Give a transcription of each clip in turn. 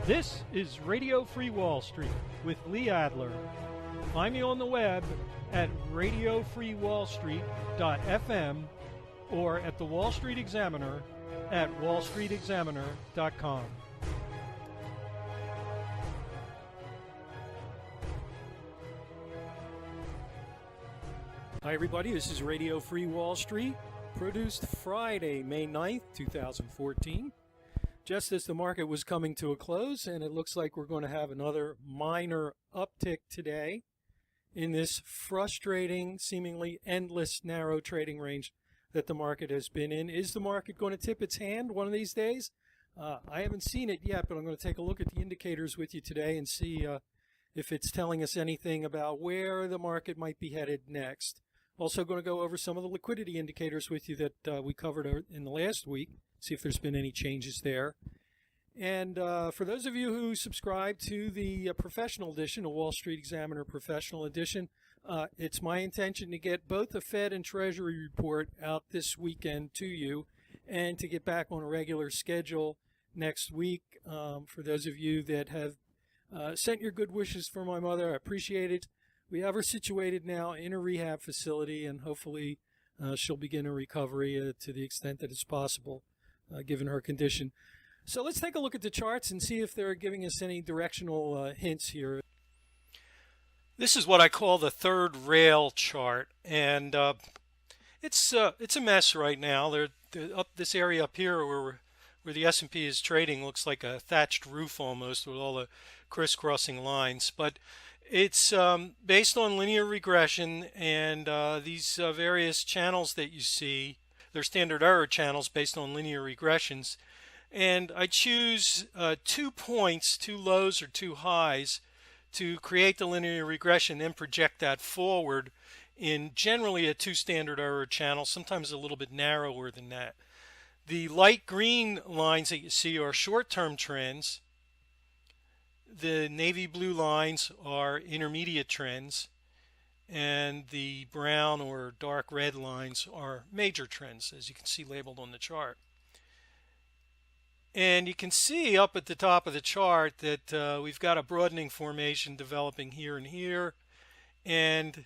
This is Radio Free Wall Street with Lee Adler. Find me on the web at radiofreewallstreet.fm or at the Wall Street Examiner at wallstreetexaminer.com. Hi everybody, this is Radio Free Wall Street, produced Friday, May 9th, 2014. Just as the market was coming to a close, and it looks like we're going to have another minor uptick today in this frustrating, seemingly endless, narrow trading range that the market has been in. Is the market going to tip its hand one of these days? I haven't seen it yet, but I'm going to take a look at the indicators with you today and see if it's telling us anything about where the market might be headed next. Also going to go over some of the liquidity indicators with you that we covered in the last week, see if there's been any changes there. And for those of you who subscribe to the professional edition, a Wall Street Examiner professional edition, it's my intention to get both the Fed and Treasury report out this weekend to you and to get back on a regular schedule next week. For those of you that have sent your good wishes for my mother, I appreciate it. We have her situated now in a rehab facility, and hopefully she'll begin a recovery to the extent that it's possible, given her condition. So let's take a look at the charts and see if they're giving us any directional hints here. This is what I call the third rail chart, and it's a mess right now. They're up this area up here where the S&P is trading looks like a thatched roof almost with all the crisscrossing lines, but it's based on linear regression, and these various channels that you see, they're standard error channels based on linear regressions. And I choose 2 points, 2 lows or 2 highs, to create the linear regression and project that forward in generally a 2 standard error channel, sometimes a little bit narrower than that. The light green lines that you see are short-term trends. The navy blue lines are intermediate trends, and the brown or dark red lines are major trends, as you can see labeled on the chart. And you can see up at the top of the chart that we've got a broadening formation developing here and here, and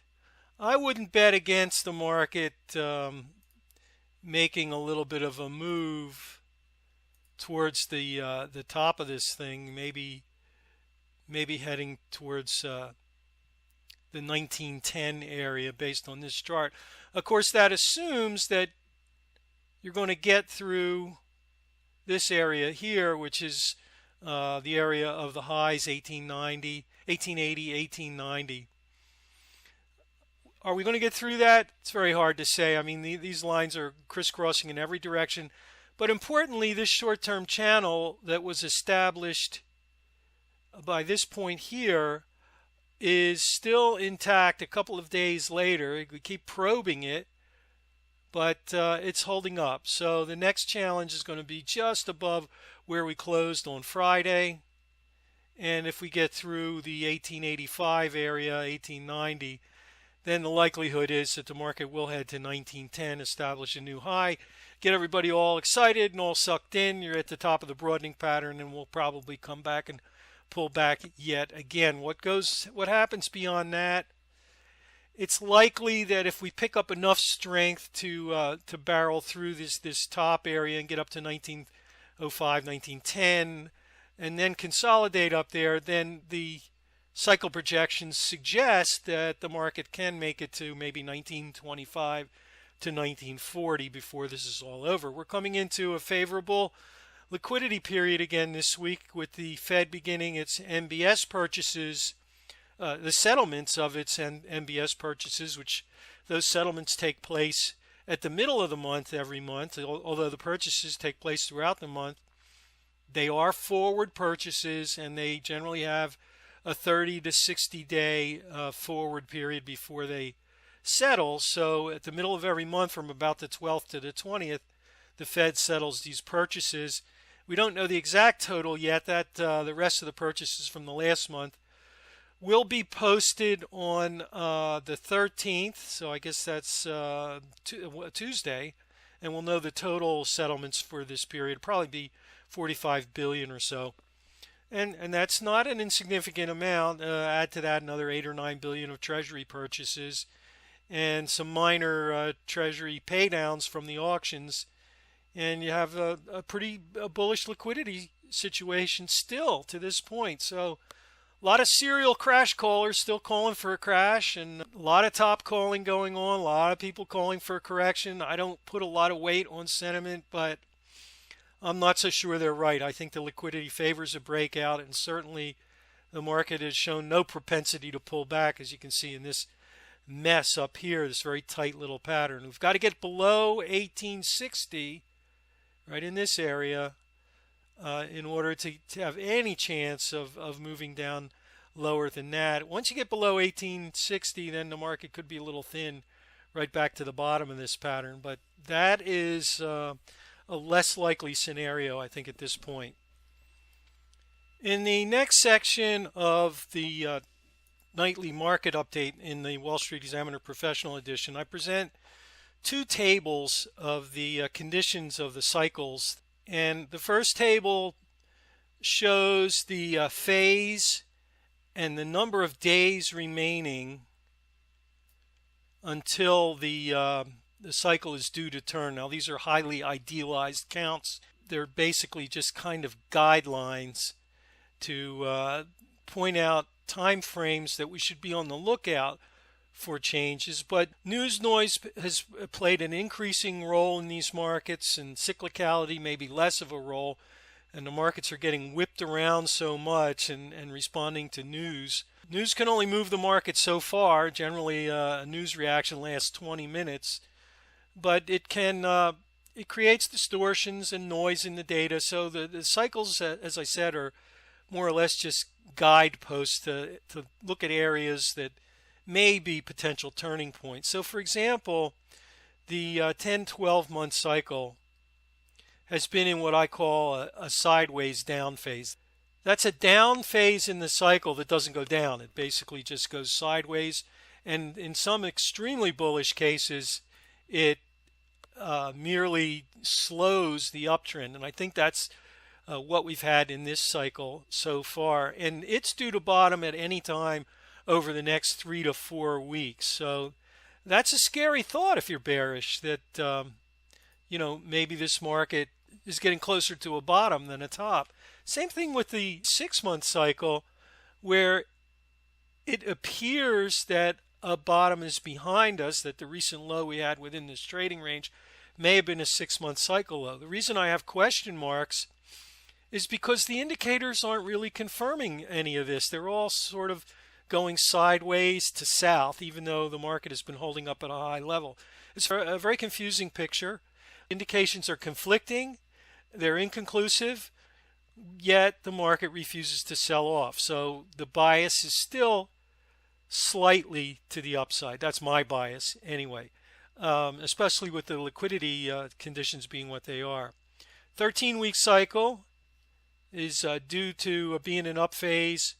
I wouldn't bet against the market making a little bit of a move towards the top of this thing, maybe heading towards the 1910 area based on this chart. Of course, that assumes that you're going to get through this area here, which is the area of the highs 1880, 1890. Are we going to get through that? It's very hard to say. I mean, these lines are crisscrossing in every direction. But importantly, this short-term channel that was established by this point here is still intact a couple of days later. We keep probing it, but it's holding up. So the next challenge is going to be just above where we closed on Friday. And if we get through the 1885 area, 1890, then the likelihood is that the market will head to 1910, establish a new high, get everybody all excited and all sucked in. You're at the top of the broadening pattern, and we'll probably come back and pull back yet again. What happens beyond that? It's likely that if we pick up enough strength to barrel through this top area and get up to 1905, 1910, and then consolidate up there, then the cycle projections suggest that the market can make it to maybe 1925 to 1940 before this is all over. We're coming into a favorable liquidity period again this week with the Fed beginning its MBS purchases, the settlements of its MBS purchases, which those settlements take place at the middle of the month every month. Although the purchases take place throughout the month, they are forward purchases, and they generally have a 30 to 60 day forward period before they settle. So at the middle of every month, from about the 12th to the 20th, the Fed settles these purchases. We don't know the exact total yet. That the rest of the purchases from the last month will be posted on the 13th, so I guess that's Tuesday, and we'll know the total settlements for this period. Probably be 45 billion or so. And that's not an insignificant amount. Add to that another 8 or 9 billion of treasury purchases and some minor treasury paydowns from the auctions, and you have a pretty bullish liquidity situation still to this point. So a lot of serial crash callers still calling for a crash, and a lot of top calling going on, a lot of people calling for a correction. I don't put a lot of weight on sentiment, but I'm not so sure they're right. I think the liquidity favors a breakout, and certainly the market has shown no propensity to pull back, as you can see in this mess up here, this very tight little pattern. We've got to get below 1860, right in this area, in order to have any chance of moving down lower than that. Once you get below 1860, then the market could be a little thin right back to the bottom of this pattern. But that is a less likely scenario, I think, at this point. In the next section of the nightly market update in the Wall Street Examiner Professional Edition, I present two tables of the conditions of the cycles. And the first table shows the phase and the number of days remaining until the cycle is due to turn. Now, these are highly idealized counts. They're basically just kind of guidelines to point out time frames that we should be on the lookout for changes. But news noise has played an increasing role in these markets, and cyclicality maybe less of a role, and the markets are getting whipped around so much and responding to news. News can only move the market so far. Generally, a news reaction lasts 20 minutes, but it can it creates distortions and noise in the data. So the cycles, as I said, are more or less just guideposts to look at areas that may be potential turning points. So for example, the 10-12 month cycle has been in what I call a sideways down phase. That's a down phase in the cycle that doesn't go down. It basically just goes sideways, and in some extremely bullish cases it merely slows the uptrend, and I think that's what we've had in this cycle so far, and it's due to bottom at any time over the next 3 to 4 weeks. So that's a scary thought if you're bearish, that you know, maybe this market is getting closer to a bottom than a top. Same thing with the 6-month cycle, where it appears that a bottom is behind us, that the recent low we had within this trading range may have been a 6-month cycle low. The reason I have question marks is because the indicators aren't really confirming any of this. They're all sort of going sideways to south, even though the market has been holding up at a high level. It's a very confusing picture. Indications are conflicting, they're inconclusive, yet the market refuses to sell off. So the bias is still slightly to the upside. That's my bias anyway, especially with the liquidity conditions being what they are. 13-week cycle is due to being an up phase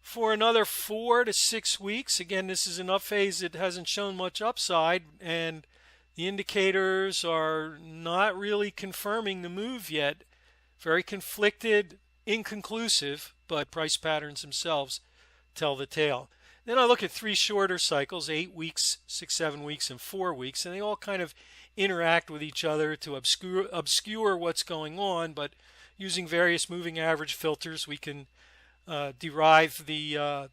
for another 4 to 6 weeks. Again, this is an up phase that hasn't shown much upside, and the indicators are not really confirming the move yet. Very conflicted, inconclusive, but price patterns themselves tell the tale. Then I look at 3 shorter cycles, 8 weeks, 6, 7 weeks, and 4 weeks, and they all kind of interact with each other to obscure what's going on, but using various moving average filters, we can derive the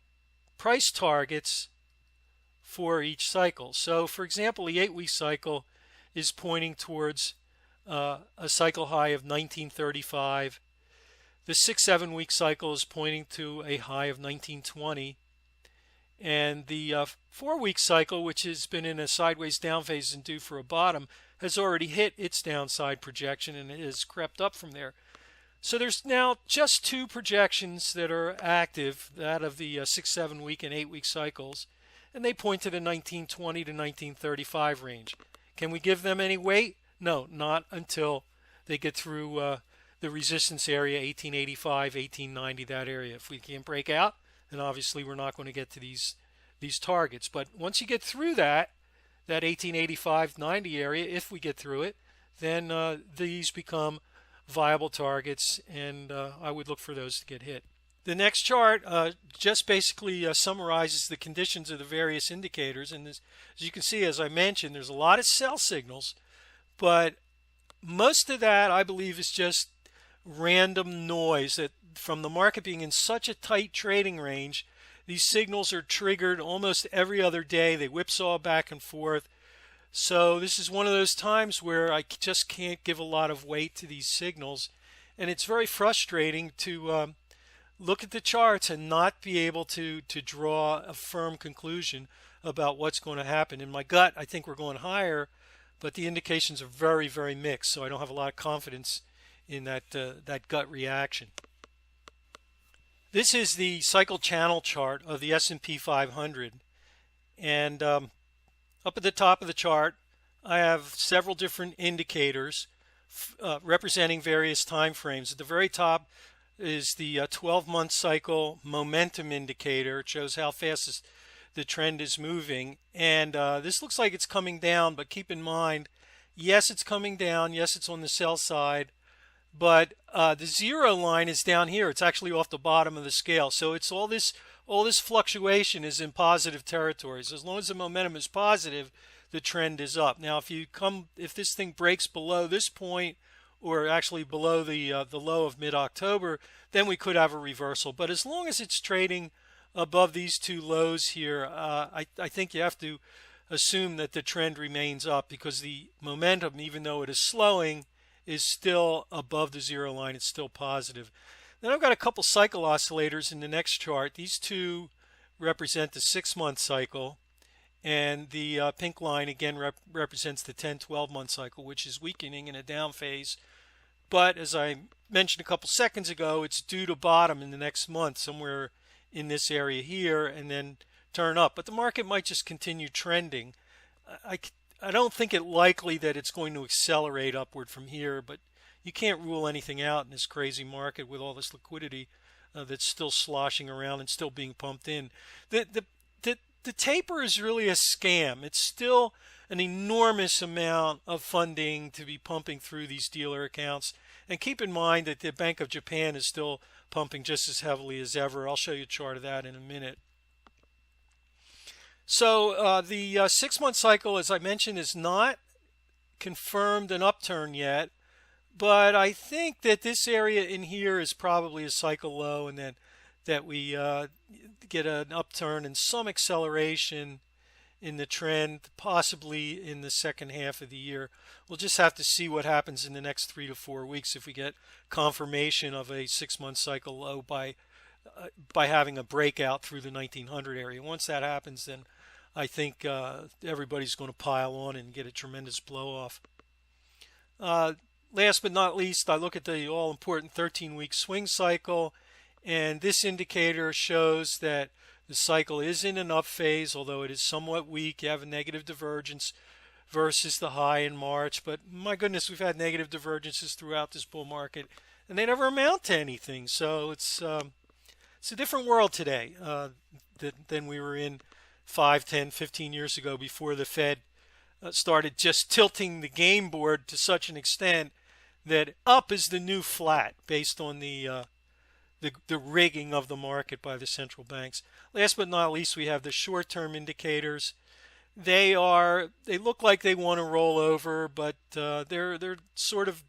price targets for each cycle. So for example, the 8-week cycle is pointing towards a cycle high of 1935. The 6-7 week cycle is pointing to a high of 1920. And the 4-week cycle, which has been in a sideways down phase and due for a bottom, has already hit its downside projection, and it has crept up from there. So there's now just 2 projections that are active, that of the 6-7 week and 8-week cycles, and they point to the 1920 to 1935 range. Can we give them any weight? No, not until they get through the resistance area, 1885, 1890, that area. If we can't break out, then obviously we're not going to get to these targets. But once you get through that 1885-90 area, if we get through it, then these become viable targets, and I would look for those to get hit. The next chart just basically summarizes the conditions of the various indicators, and as you can see, as I mentioned, there's a lot of sell signals, but most of that I believe is just random noise that from the market being in such a tight trading range, these signals are triggered almost every other day. They whipsaw back and forth. So this is one of those times where I just can't give a lot of weight to these signals, and it's very frustrating to look at the charts and not be able to draw a firm conclusion about what's going to happen. In my gut, I think we're going higher, but the indications are very, very mixed, so I don't have a lot of confidence in that gut reaction. This is the cycle channel chart of the S&P 500, and up at the top of the chart, I have several different indicators representing various time frames. At the very top is the 12-month cycle momentum indicator. It shows how fast the trend is moving. And this looks like it's coming down, but keep in mind, yes, it's coming down. Yes, it's on the sell side. But the zero line is down here. It's actually off the bottom of the scale. So it's all this fluctuation is in positive territory. So as long as the momentum is positive, the trend is up. Now, if this thing breaks below this point, or actually below the low of mid-October, then we could have a reversal. But as long as it's trading above these two lows here, I think you have to assume that the trend remains up, because the momentum, even though it is slowing, is still above the zero line. It's still positive. Then I've got a couple cycle oscillators in the next chart. These two represent the 6-month cycle, and the pink line again represents the 10-12-month cycle, which is weakening in a down phase. But as I mentioned a couple seconds ago, it's due to bottom in the next month, somewhere in this area here, and then turn up. But the market might just continue trending. I don't think it likely that it's going to accelerate upward from here, but you can't rule anything out in this crazy market with all this liquidity that's still sloshing around and still being pumped in. The taper is really a scam. It's still an enormous amount of funding to be pumping through these dealer accounts. And keep in mind that the Bank of Japan is still pumping just as heavily as ever. I'll show you a chart of that in a minute. So the 6-month cycle, as I mentioned, is not confirmed an upturn yet, but I think that this area in here is probably a cycle low, and then that we get an upturn and some acceleration in the trend, possibly in the second half of the year. We'll just have to see what happens in the next 3 to 4 weeks if we get confirmation of a 6-month cycle low by having a breakout through the 1900 area. Once that happens, then I think everybody's going to pile on and get a tremendous blow off. Last but not least, I look at the all-important 13-week swing cycle, and this indicator shows that the cycle is in an up phase, although it is somewhat weak. You have a negative divergence versus the high in March, but my goodness, we've had negative divergences throughout this bull market, and they never amount to anything. So it's a different world today than we were in 5, 10, 15 years ago, before the Fed started just tilting the game board to such an extent that up is the new flat based on the rigging of the market by the central banks. Last but not least, we have the short-term indicators. They look like they want to roll over, but they're sort of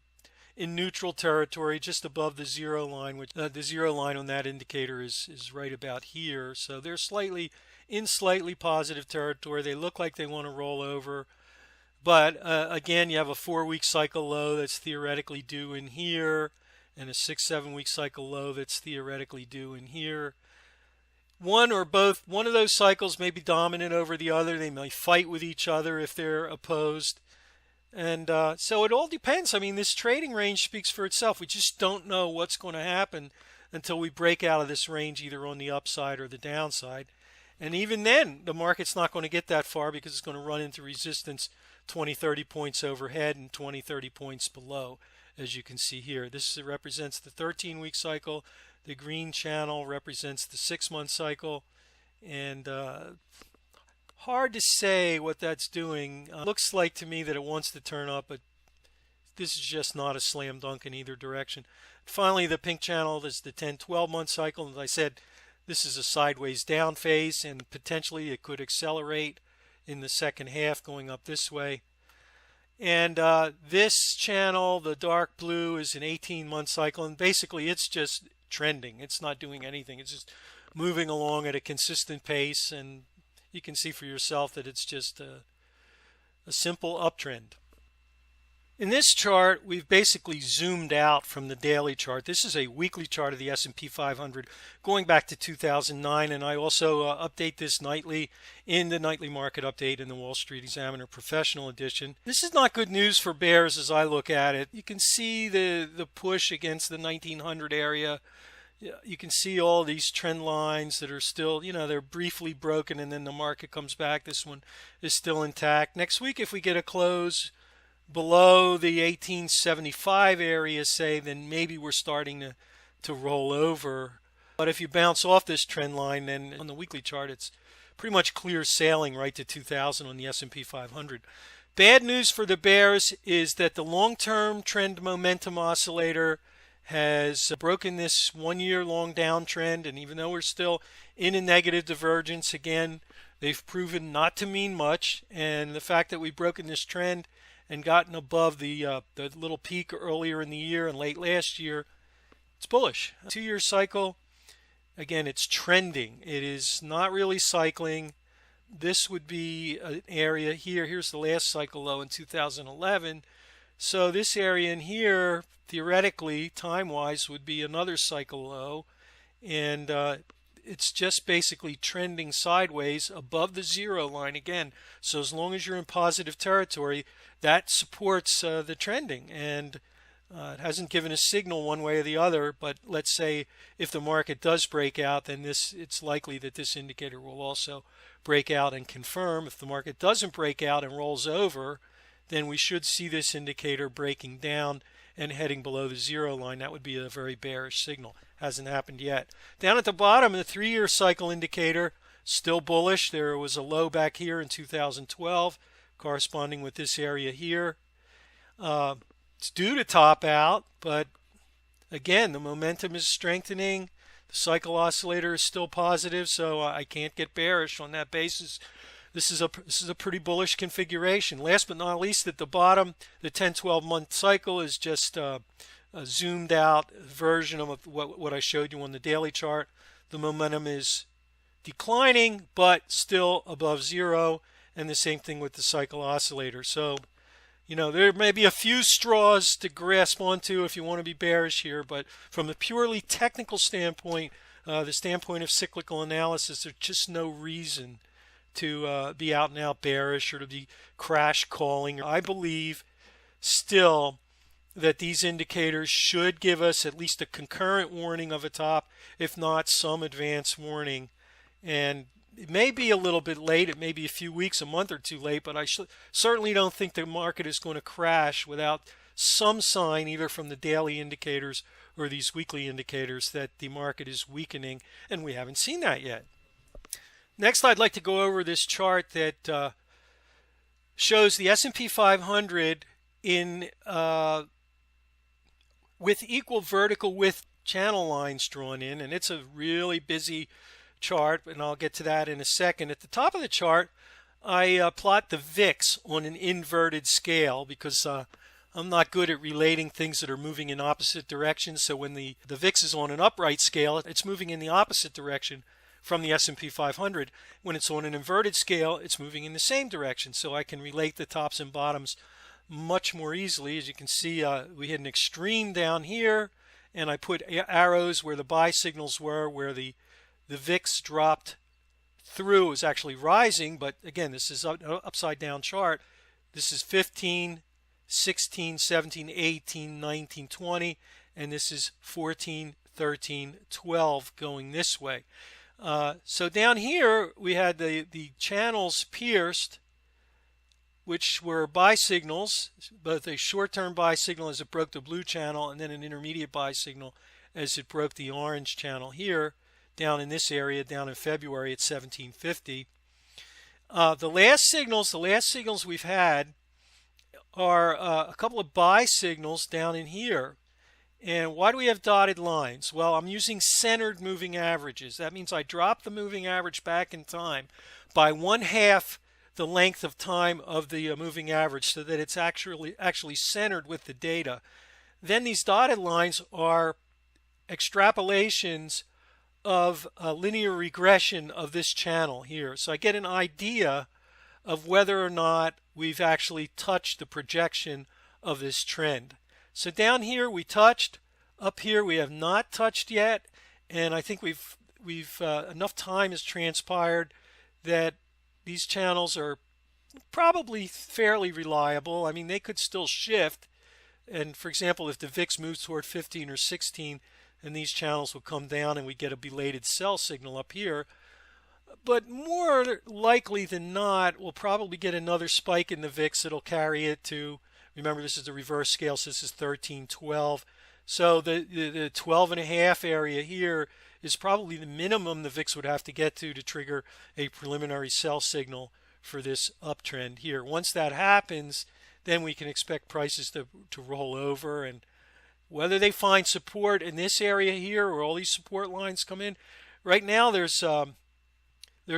in neutral territory, just above the zero line, which the zero line on that indicator is right about here. So they're slightly positive territory. They look like they want to roll over, but again, you have a 4-week cycle low that's theoretically due in here, and a 6-7 week cycle low that's theoretically due in here. One or both, one of those cycles may be dominant over the other. They may fight with each other if they're opposed. And so it all depends. I mean, this trading range speaks for itself. We just don't know what's going to happen until we break out of this range, either on the upside or the downside. And even then, the market's not going to get that far, because it's going to run into resistance 20, 30 points overhead and 20, 30 points below, as you can see here. This represents the 13-week cycle. The green channel represents the 6-month cycle. And hard to say what that's doing. Looks like to me that it wants to turn up, but this is just not a slam dunk in either direction. Finally, the pink channel is the 10-12 month cycle. As I said, this is a sideways down phase, and potentially it could accelerate in the second half going up this way. And this channel, the dark blue, is an 18-month cycle, and basically it's just trending. It's not doing anything. It's just moving along at a consistent pace, and you can see for yourself that it's just a simple uptrend. In this chart, we've basically zoomed out from the daily chart. This is a weekly chart of the S&P 500 going back to 2009, and I also update this nightly in the nightly market update in the Wall Street Examiner Professional Edition. This is not good news for bears as I look at it. You can see the push against the 1900 area. You can see all these trend lines that are still, they're briefly broken, and then the market comes back. This one is still intact. Next week, if we get a close below the 1875 area, say, then maybe we're starting to roll over. But if you bounce off this trend line, then on the weekly chart, it's pretty much clear sailing right to 2000 on the S&P 500. Bad news for the bears is that the long-term trend momentum oscillator has broken this 1 year long downtrend, and even though we're still in a negative divergence, again, they've proven not to mean much. And the fact that we've broken this trend and gotten above the little peak earlier in the year and late last year, it's bullish. 2 year cycle, again, it's trending. It is not really cycling. This would be an area here. Here's the last cycle low in 2011. So this area in here, theoretically, time-wise, would be another cycle low. And it's just basically trending sideways above the zero line again. So as long as you're in positive territory, that supports the trending, and it hasn't given a signal one way or the other. But let's say if the market does break out, then it's likely that this indicator will also break out and confirm. If the market doesn't break out and rolls over, then we should see this indicator breaking down and heading below the zero line. That would be a very bearish signal. Hasn't happened yet. Down at the bottom, the 3 year cycle indicator, still bullish. There was a low back here in 2012 corresponding with this area here. It's due to top out, but again, the momentum is strengthening. The cycle oscillator is still positive, so I can't get bearish on that basis. This is a pretty bullish configuration. Last but not least, at the bottom, the 10-12 month cycle is just a zoomed out version of what I showed you on the daily chart. The momentum is declining, but still above zero, and the same thing with the cycle oscillator. So, there may be a few straws to grasp onto if you want to be bearish here, but from a purely technical standpoint, the standpoint of cyclical analysis, there's just no reason to be out and out bearish or to be crash calling. I believe still that these indicators should give us at least a concurrent warning of a top, if not some advanced warning. And it may be a little bit late. It may be a few weeks, a month or two late, but I certainly don't think the market is going to crash without some sign, either from the daily indicators or these weekly indicators, that the market is weakening, and we haven't seen that yet. Next, I'd like to go over this chart that shows the S&P 500 in with equal vertical width channel lines drawn in, and it's a really busy chart, and I'll get to that in a second. At the top of the chart, I plot the VIX on an inverted scale because I'm not good at relating things that are moving in opposite directions. So when the VIX is on an upright scale, it's moving in the opposite direction from the S&P 500. When it's on an inverted scale, it's moving in the same direction. So I can relate the tops and bottoms much more easily. As you can see, we had an extreme down here, and I put arrows where the buy signals were, where the VIX dropped through. It was actually rising, but again, this is an upside down chart. This is 15, 16, 17, 18, 19, 20, and this is 14, 13, 12 going this way. So down here we had the channels pierced, which were buy signals, both a short-term buy signal as it broke the blue channel, and then an intermediate buy signal as it broke the orange channel here, down in this area, down in February at 1750. The last signals we've had are a couple of buy signals down in here. And why do we have dotted lines? Well, I'm using centered moving averages. That means I drop the moving average back in time by 1/2 the length of time of the moving average, so that it's actually centered with the data. Then these dotted lines are extrapolations of a linear regression of this channel here. So I get an idea of whether or not we've actually touched the projection of this trend. So down here we touched, up here we have not touched yet, and I think we've enough time has transpired that these channels are probably fairly reliable. I mean, they could still shift, and for example, if the VIX moves toward 15 or 16, and these channels will come down and we get a belated sell signal up here. But more likely than not, we'll probably get another spike in the VIX that'll carry it to, remember this is the reverse scale, so this is 1312. So the 12.5 area here is probably the minimum the VIX would have to get to trigger a preliminary sell signal for this uptrend here. Once that happens, then we can expect prices to roll over, and whether they find support in this area here where all these support lines come in. Right now there's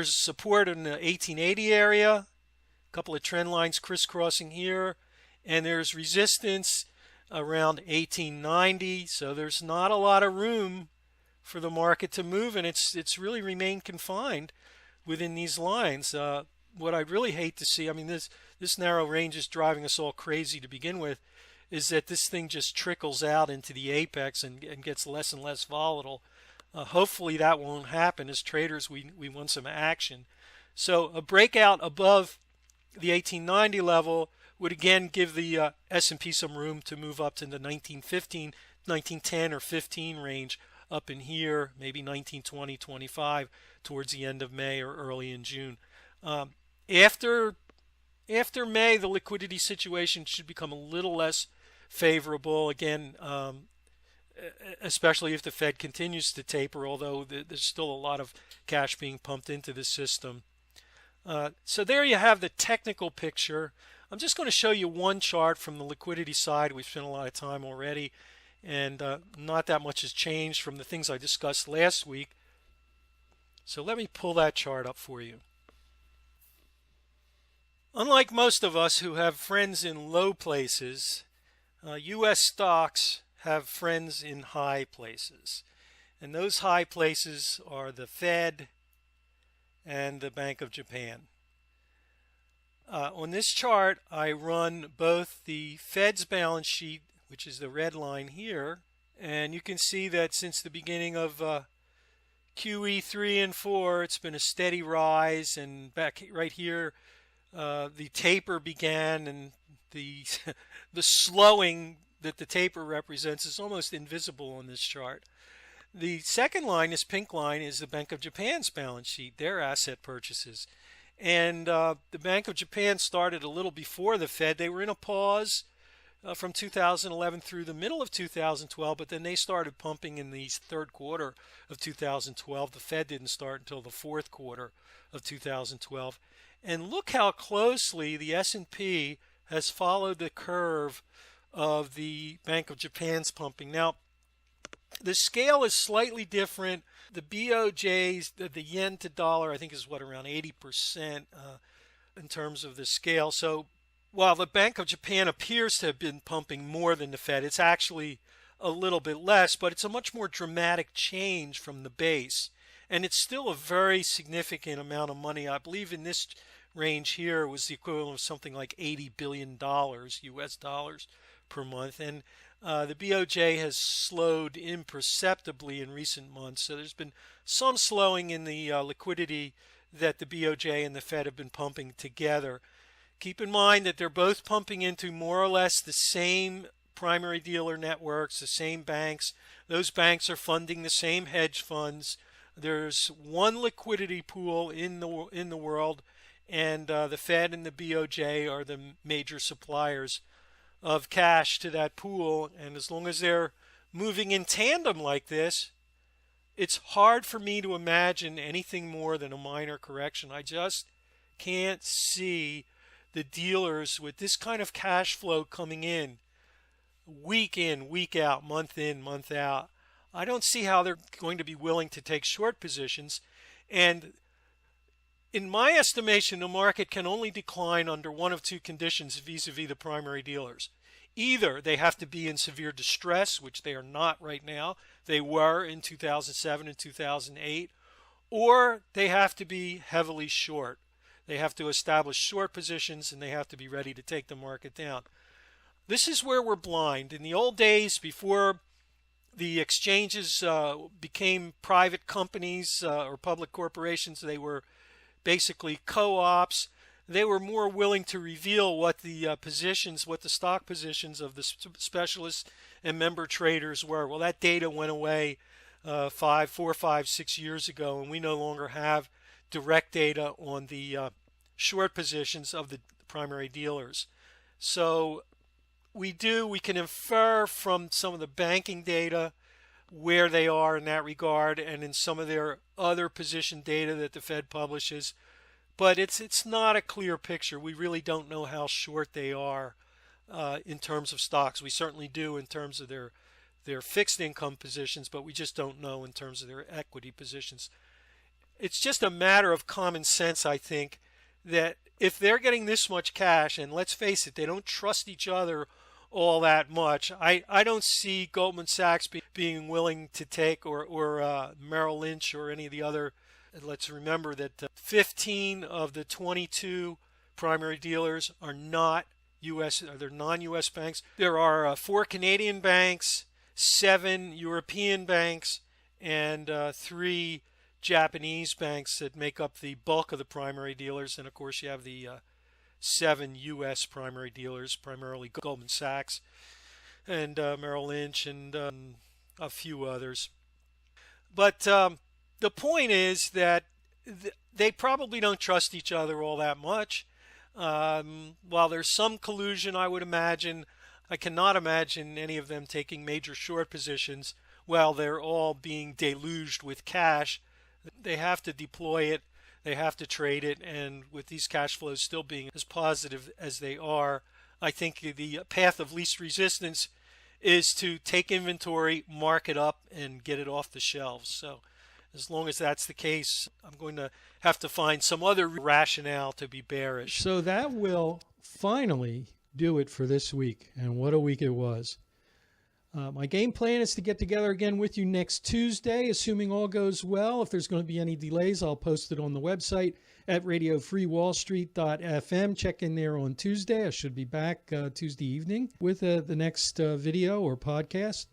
support in the 1880 area, a couple of trend lines crisscrossing here, and there's resistance around 1890. So there's not a lot of room for the market to move, and it's really remained confined within these lines. What I really hate to see, I mean, this narrow range is driving us all crazy to begin with, is that this thing just trickles out into the apex and gets less and less volatile. Hopefully that won't happen. As traders, we want some action. So a breakout above the 1890 level would again give the S&P some room to move up to the 1915, 1910 or 15 range up in here, maybe 1920, 25 towards the end of May or early in June. After May, the liquidity situation should become a little less favorable again, especially if the Fed continues to taper, although there's still a lot of cash being pumped into the system. So there you have the technical picture. I'm just going to show you one chart from the liquidity side. We've spent a lot of time already, and not that much has changed from the things I discussed last week. So let me pull that chart up for you. Unlike most of us who have friends in low places, U.S. stocks have friends in high places. And those high places are the Fed and the Bank of Japan. On this chart, I run both the Fed's balance sheet, which is the red line here, and you can see that since the beginning of QE 3 and 4, it's been a steady rise, and back right here, the taper began, and the the slowing that the taper represents is almost invisible on this chart. The second line, this pink line, is the Bank of Japan's balance sheet, their asset purchases. And the Bank of Japan started a little before the Fed. They were in a pause from 2011 through the middle of 2012, but then they started pumping in the third quarter of 2012. The Fed didn't start until the fourth quarter of 2012. And look how closely the S&P has followed the curve of the Bank of Japan's pumping. Now, the scale is slightly different. The BOJ's, the yen to dollar, I think is what, around 80% in terms of the scale. So while the Bank of Japan appears to have been pumping more than the Fed, it's actually a little bit less, but it's a much more dramatic change from the base. And it's still a very significant amount of money. I believe in this range here was the equivalent of something like $80 billion US dollars per month. And the BOJ has slowed imperceptibly in recent months. So there's been some slowing in the liquidity that the BOJ and the Fed have been pumping together. Keep in mind that they're both pumping into more or less the same primary dealer networks, the same banks. Those banks are funding the same hedge funds. There's one liquidity pool in the world, and the Fed and the BOJ are the major suppliers of cash to that pool. And as long as they're moving in tandem like this, it's hard for me to imagine anything more than a minor correction. I just can't see the dealers with this kind of cash flow coming in, week out, month in, month out, I don't see how they're going to be willing to take short positions. And in my estimation, the market can only decline under one of two conditions vis-a-vis the primary dealers. Either they have to be in severe distress, which they are not right now. They were in 2007 and 2008. Or they have to be heavily short. They have to establish short positions, and they have to be ready to take the market down. This is where we're blind. In the old days, before the exchanges became private companies or public corporations, they were basically co-ops. They were more willing to reveal what the positions, what the stock positions of the specialists and member traders were. Well, that data went away 4, 5, 6 years ago, and we no longer have direct data on the short positions of the primary dealers. So we can infer from some of the banking data where they are in that regard, and in some of their other position data that the Fed publishes. But it's not a clear picture. We really don't know how short they are in terms of stocks. We certainly do in terms of their fixed income positions, but we just don't know in terms of their equity positions. It's just a matter of common sense, I think, that if they're getting this much cash, and let's face it, they don't trust each other all that much. I don't see Goldman Sachs being willing to take, or Merrill Lynch or any of the other. Let's remember that 15 of the 22 primary dealers are not U.S. They're non-U.S. banks. There are 4 Canadian banks, 7 European banks, and 3 Japanese banks that make up the bulk of the primary dealers. And of course, you have the 7 U.S. primary dealers, primarily Goldman Sachs and Merrill Lynch and a few others. But the point is that they probably don't trust each other all that much. While there's some collusion, I would imagine, I cannot imagine any of them taking major short positions while they're all being deluged with cash. They have to deploy it, they have to trade it, and with these cash flows still being as positive as they are, I think the path of least resistance is to take inventory, mark it up, and get it off the shelves. So as long as that's the case, I'm going to have to find some other rationale to be bearish. So that will finally do it for this week. And what a week it was. My game plan is to get together again with you next Tuesday, assuming all goes well. If there's going to be any delays, I'll post it on the website at radiofreewallstreet.fm. Check in there on Tuesday. I should be back Tuesday evening with the next video or podcast.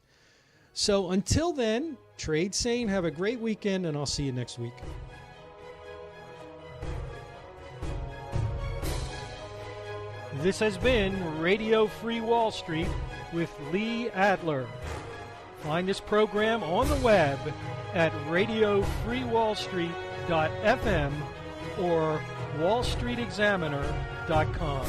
So until then, trade sane, have a great weekend, and I'll see you next week. This has been Radio Free Wall Street with Lee Adler. Find this program on the web at radiofreewallstreet.fm or wallstreetexaminer.com.